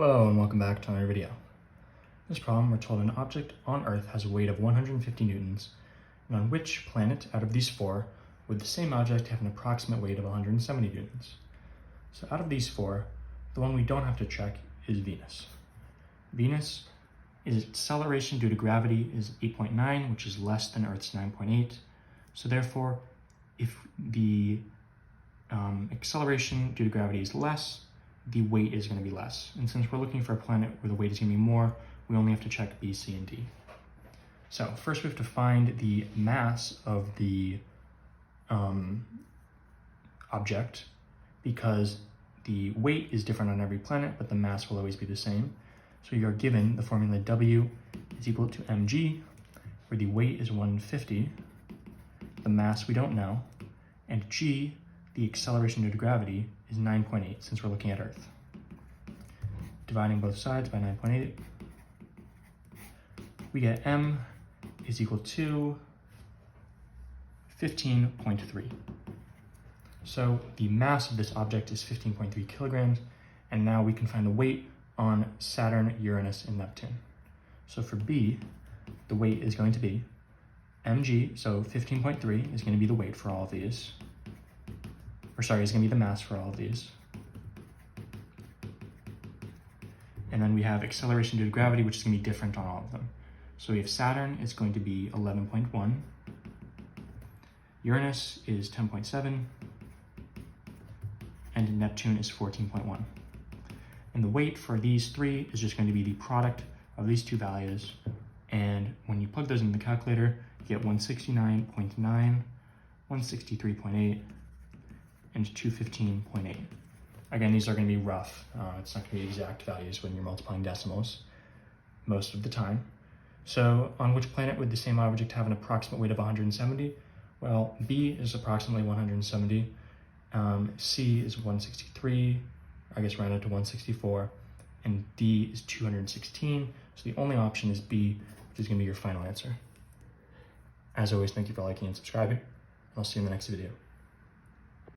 Hello and welcome back to another video. In this problem, we're told an object on Earth has a weight of 150 newtons, and on which planet out of these four would the same object have an approximate weight of 170 newtons? So out of these four, the one we don't have to check is Venus. Venus, its acceleration due to gravity is 8.9, which is less than Earth's 9.8. So therefore, if the acceleration due to gravity is less, the weight is going to be less. And since we're looking for a planet where the weight is going to be more, we only have to check B, C, and D. So first we have to find the mass of the object, because the weight is different on every planet, but the mass will always be the same. So you are given the formula W is equal to mg, where the weight is 150, the mass we don't know, and g, the acceleration due to gravity, is 9.8 since we're looking at Earth. Dividing both sides by 9.8, we get m is equal to 15.3. So the mass of this object is 15.3 kilograms, and now we can find the weight on Saturn, Uranus, and Neptune. So for B, the weight is going to be mg, so 15.3 is going to be the weight for all of these. Is going to be the mass for all of these. And then we have acceleration due to gravity, which is going to be different on all of them. So we have Saturn is going to be 11.1, Uranus is 10.7, and Neptune is 14.1. And the weight for these three is just going to be the product of these two values. And when you plug those in the calculator, you get 169.9, 163.8, and 215.8. Again, these are going to be rough. It's not going to be exact values when you're multiplying decimals most of the time. So on which planet would the same object have an approximate weight of 170? Well, B is approximately 170, C is 163, I guess rounded to 164, and D is 216. So the only option is B, which is going to be your final answer. As always, thank you for liking and subscribing. I'll see you in the next video.